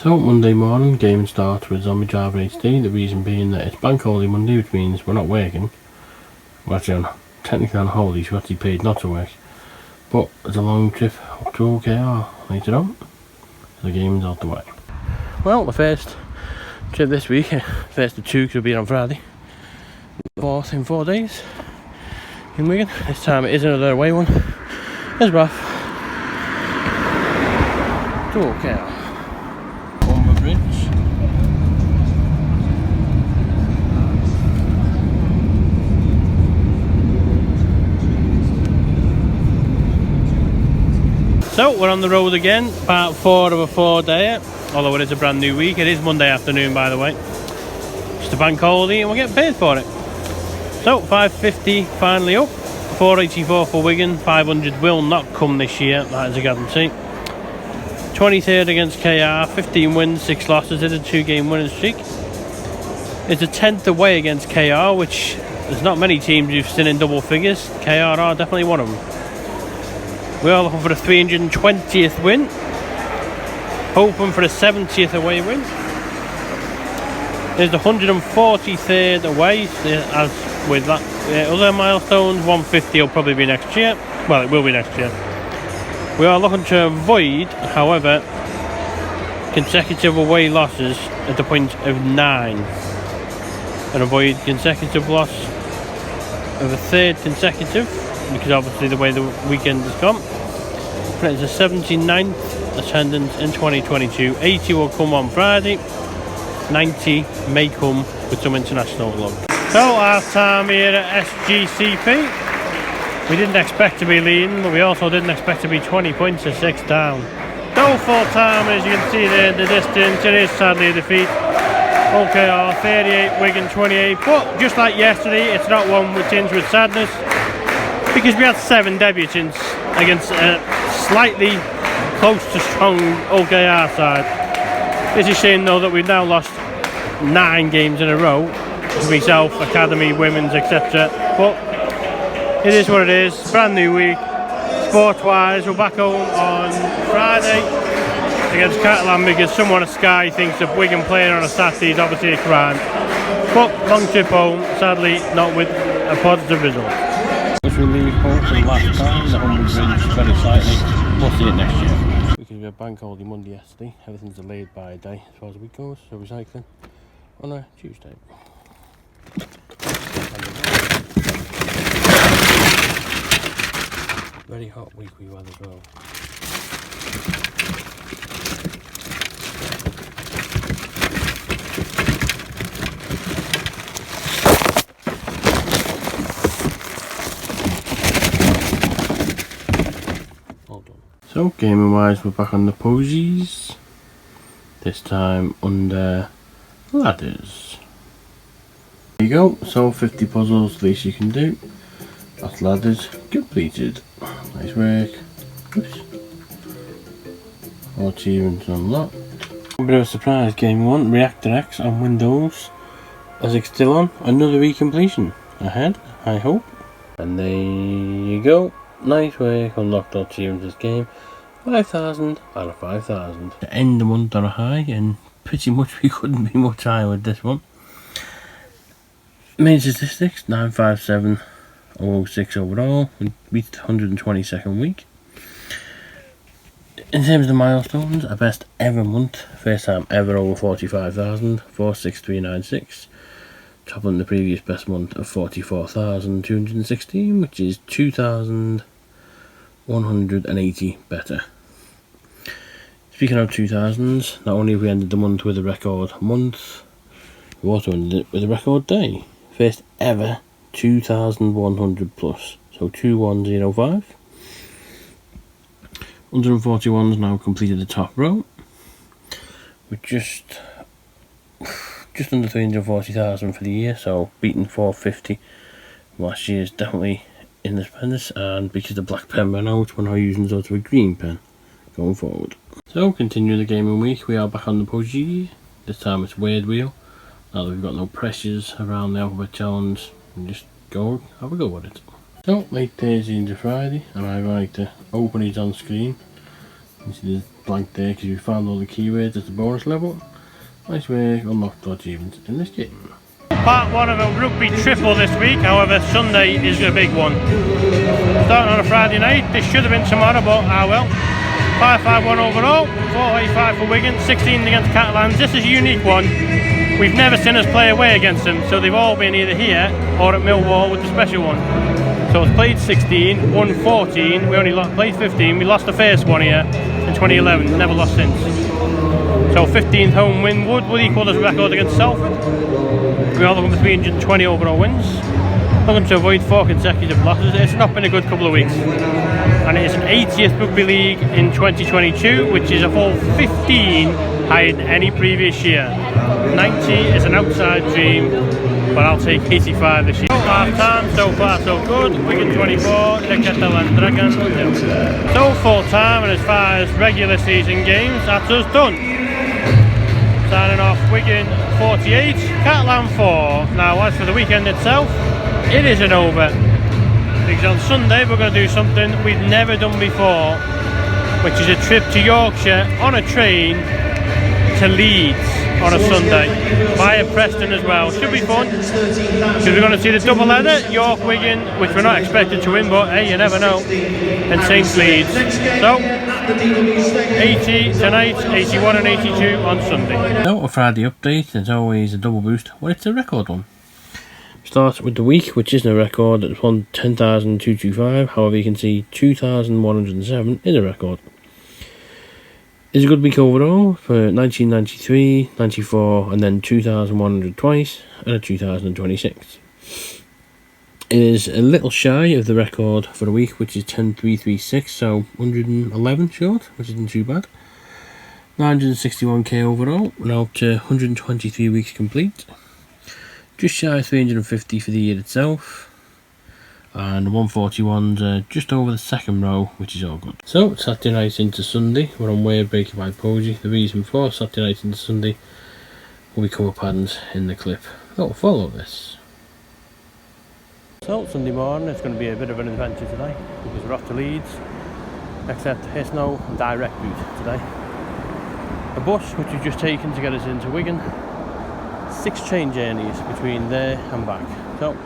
So Monday morning, game starts with Zombie Driver HD, the reason being that it's Bank Holiday Monday, which means we're not working. We're actually technically on holiday, so we're actually paid not to work. But it's a long trip up to OKR later on, so the game's out the way. Well, the first trip this week, first of two, could be on Friday. Fourth in 4 days in Wigan. This time it is another away one. It's rough. To OKR. Bridge. So we're on the road again, part 4 of a 4-dayer, although it is a brand new week. It is Monday afternoon, by the way. Just a bank holiday and we're getting paid for it. So 550 finally up, 484 for Wigan, 500 will not come this year, that is a guarantee. 23rd against KR, 15 wins, 6 losses, it's a 2-game winning streak. It's a 10th away against KR, which there's not many teams who've seen in double figures. KR are definitely one of them. We are looking for the 320th win, hoping for the 70th away win. There's the 143rd away, as with that other milestones. 150 will probably be next year. Well, it will be next year. We are looking to avoid, however, consecutive away losses at the point of 9, and avoid consecutive loss of a 3rd consecutive, because obviously the way the weekend has gone. It's a 79th attendance in 2022. 80 will come on Friday, 90 may come with some international love. So our time here at SGCP. We didn't expect to be leading, but we also didn't expect to be 20 points to 6 down. No full time, as you can see there in the distance. It is sadly a defeat. OKR 38, Wigan 28. But just like yesterday, it's not one with tinged with sadness, because we had 7 debutants against a slightly close to strong OKR side. It's a shame though that we've now lost 9 games in a row. Myself, academy, women's, etc. But it is what it is. Brand new week. Sport-wise, we're back home on Friday against Catalans, because someone at Sky thinks that Wigan playing on a Saturday is obviously a crime. But long trip home, sadly not with a positive result. As we leave home for the last time, the Humble Bridge very slightly. We'll see it next year. Because we had bank holiday Monday yesterday, everything's delayed by a day as far as the week goes, so recycling on a Tuesday. Very hot week we had as well. Well done. So gaming wise, we're back on the posies. This time under ladders. There you go, so 50 puzzles, least you can do. That's ladders completed. Nice work. Oops. All achievements unlocked. A bit of a surprise, game 1, Reactor X on Windows. As it's still on, another recompletion ahead, I hope. And there you go. Nice work, unlocked all achievements this game. 5,000 out of 5,000. To end the month on a high, and pretty much we couldn't be much higher with this one. Main statistics, 957. 006 overall. We reached 122nd week. In terms of the milestones, our best ever month, first time ever over 45,000, 46396, toppling the previous best month of 44,216, which is 2,180 better. Speaking of 2000s, not only have we ended the month with a record month, we also ended it with a record day. First ever 2,100 plus, so 2105. 141's now completed the top row, with just under 340,000 for the year, so beating 450 last year is definitely in the spenders. And because the black pen ran out, we're now using sort of a green pen going forward. So continuing the gaming week, we are back on the PUBG. This time it's weird wheel. Now that we've got no pressures around the alphabet challenge, and just go have a go with it. So late Thursday into Friday, and I like to open it on screen You see the blank there because you found all the keywords at the bonus level. Nice work, unlocked dodge evens in this game. Part 1 of a rugby triple this week, however Sunday is a big one. Starting on a Friday night, this should have been tomorrow but ah well. 5-5-1 overall, 4-8-5 for Wigan, 16 against Catalans. This is a unique one. We've never seen us play away against them, so they've all been either here or at Millwall with the special one. So it's played 16, won 14, we only played 15, we lost the first one here in 2011, never lost since. So 15th home win would equal this record against Salford. We are looking for 320 overall wins. Looking to avoid 4 consecutive losses. It's not been a good couple of weeks. And it is an 80th Rugby League in 2022, which is a full 15 higher than any previous year. 90 is an outside dream, but I'll take 85 this year. Half time, so far so good. Wigan 24, the Catalans Dragons 0. So full time, and as far as regular season games, that's us done. Signing off Wigan 48, Catalan 4. Now as for the weekend itself, it isn't over. Because on Sunday we're going to do something we've never done before, which is a trip to Yorkshire on a train to Leeds on a Sunday, via Preston as well. Should be fun, because we're going to see the double header, York-Wigan, which we're not expected to win, but hey, you never know, and St Leeds. So, 80 tonight, 81 and 82 on Sunday. Now a Friday update, as always a double boost, well it's a record one. Starts with the week, which isn't a record, it's won 10,225, however you can see 2,107 is a record. It's a good week overall for 1993, 94 and then 2,100 twice and a 2,026. It is a little shy of the record for the week, which is 10,336, so 111 short, which isn't too bad. 961k overall, now up to 123 weeks complete. Just shy of 350 for the year itself. And 141's just over the second row, which is all good. So, Saturday night into Sunday, we're on Wave Breaker by Posey. The reason for Saturday night into Sunday will be cover patterns in the clip that will follow this. So, Sunday morning, it's going to be a bit of an adventure today, because we're off to Leeds, except it's no direct route today. A bus which we've just taken to get us into Wigan, 6 train journeys between there and back. So,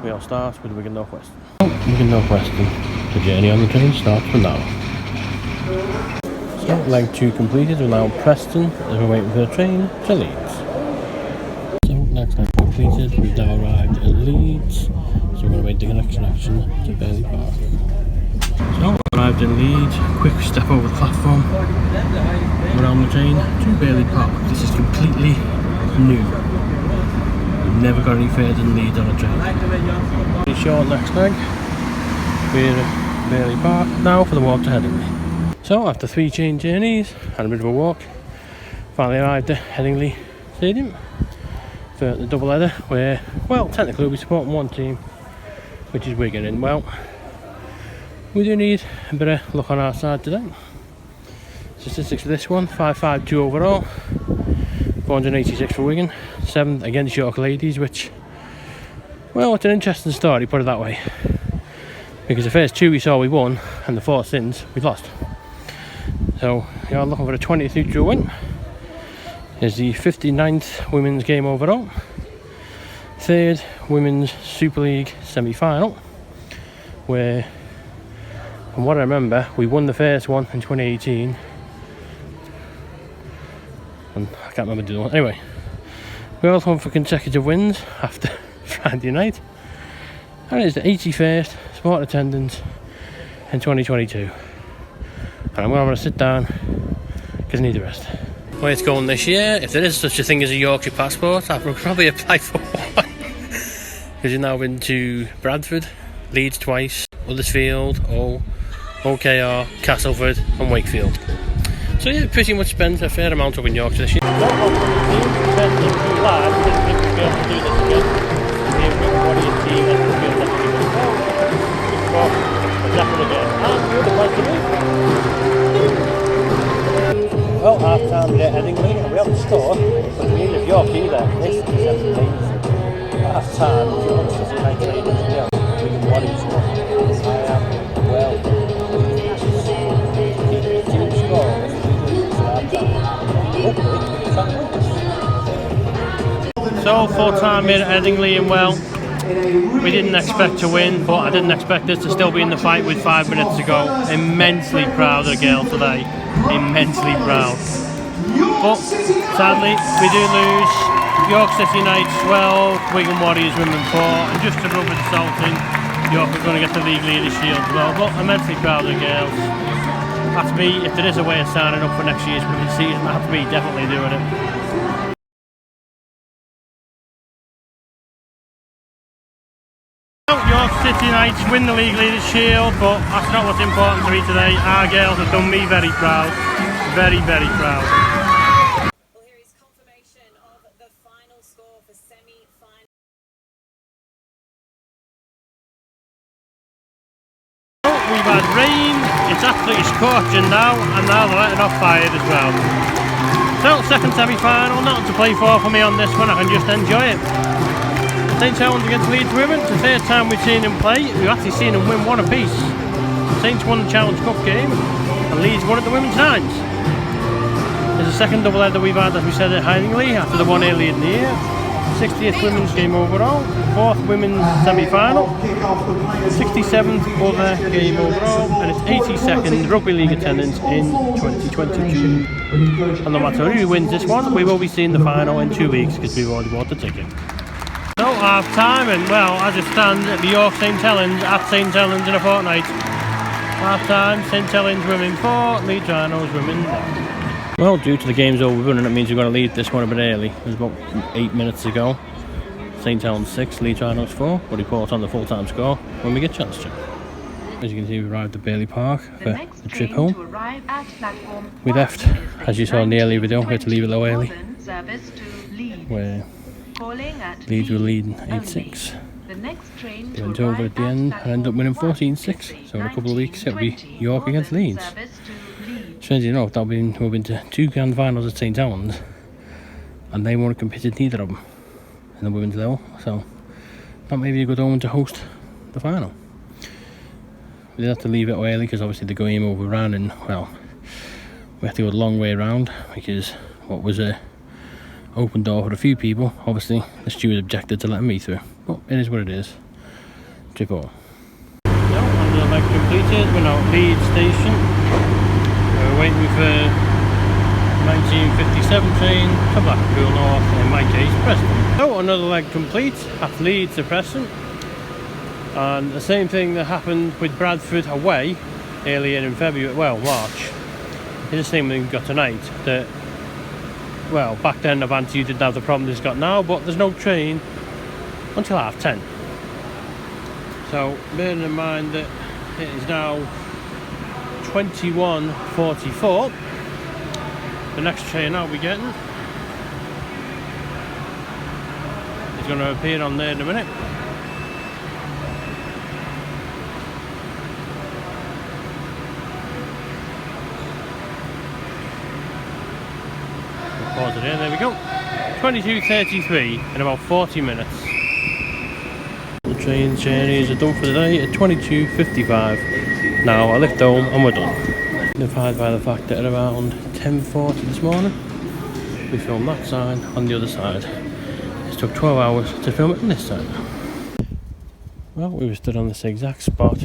we all start with Wigan North Western. Wigan North Western, the journey on the train starts from now. So, leg 2 completed, we're now Preston as we're waiting for the train to Leeds. So, next leg completed, we've now arrived at Leeds, so we're going to wait the connection to Bailey Park. So, arrived in Leeds, quick step over the platform, we're on the train to Bailey Park. This is completely new. Never got any further than Leeds on a train. Pretty short next leg. We're at Bailey Park now for the walk to Headingley. So after 3 train journeys and a bit of a walk, finally arrived at Headingley Stadium for the double header, where, well, technically we'll be supporting one team, which is Wigan, and well, we do need a bit of luck on our side today. Statistics for this one, 552 overall, 486 for Wigan, 7th against York Ladies, which, well, it's an interesting story, put it that way. Because the first 2 we saw we won, and the 4 since we lost. So, you are looking for a 20th neutral win. Is the 59th women's game overall. 3rd women's Super League semi-final, where, from what I remember, we won the first one in 2018. And I can't remember the other one. Anyway, we're all home for consecutive wins after Friday night, and it's the 81st sport attendance in 2022. And I'm going to sit down because I need the rest. Where it's going this year, if there is such a thing as a Yorkshire passport, I would probably apply for one. Because you've now been to Bradford, Leeds twice, Huddersfield, OKR, Castleford and Wakefield. So yeah, pretty much spent a fair amount up in Yorkshire this year. Well, half time at Headingley, and we haven't scored, but we need a Yorkie there. This is amazing. Half time, if you want to see my trade, yeah, we can body score. I am well. So full time here at Headingley, and well, we didn't expect to win, but I didn't expect us to still be in the fight with 5 minutes to go. Immensely proud of the girls today, immensely proud. But sadly, we do lose. York City Knights 12, Wigan Warriors Women 4, and just to rub the salt in, York are going to get the league leader shield as well. But immensely proud of the girls. That's me. If there is a way of signing up for next year's women's season, that's me definitely doing it. York City Knights win the league leader shield, but that's not what's important to me today. Our girls have done me very proud. Very, very proud. We've had rain, it's absolutely scorching now, and now they're letting off fire as well. So, second semi-final, nothing to play for me on this one, I can just enjoy it. St Helens against Leeds women, it's the third time we've seen them play. We've actually seen them win one apiece. Saints won the Challenge Cup game, and Leeds won at the women's nines. There's a second double-header we've had, as we said, at Headingley, after the one earlier in the year. 60th women's game overall, 4th women's semi-final, 67th other game overall, and it's 82nd rugby league attendance in 2022. And no matter who wins this one, we will be seeing the final in 2 weeks because we've already bought the ticket. So half time, and well, as it stands, it'll be York St Helens at St Helens in a fortnight. Half time, St Helens women 4, Leeds Rhinos women 1. Well, due to the game's overrun, it means we're going to leave this one a bit early. It was about 8 minutes ago. St Helens 6, Leeds Rhinos 4. We'll report on the full-time score when we get a chance to. As you can see, we arrived at Bailey Park for the trip home. We left, as you saw in the earlier video, we had to leave a little early, where Leeds were leading 8-6. They went over at the end and ended up winning 14-6. So in a couple of weeks, it'll be York against Leeds. Strangely enough, we've been to 2 grand finals at St Helens, and they won't have competed, neither of them, in the women's level, so that may be a good omen to host the final. We did have to leave it early because obviously the game overran, and well, we had to go a long way around because what was a open door for a few people, obviously the steward objected to letting me through, but it is what it is. Trip on. No, the leg completed. We're now at Leeds station. We're waiting for 1957 train to Blackpool North, in my case Preston. So another leg complete at Leeds to Preston, and the same thing that happened with Bradford away earlier in February, well March, is the same thing we've got tonight. That, well, back then Avanti didn't have the problem it's got now, but there's no train until 10:30. So bearing in mind that it is now 21:44. The next train I'll be getting is going to appear on there in a minute. We'll pause it here, there we go. 22:33 in about 40 minutes. The train journeys are done for the day at 22:55. Now I lift home and we're done. Notified by the fact that at around 10:40 this morning we filmed that side on the other side. It took 12 hours to film it on this side. Well, we were stood on this exact spot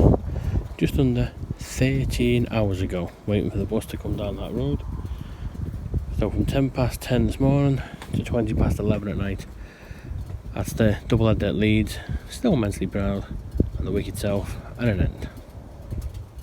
just under 13 hours ago, waiting for the bus to come down that road. So from 10:10 this morning to 11 at night. That's the double header at Leeds. Still immensely proud, and the week itself at an end.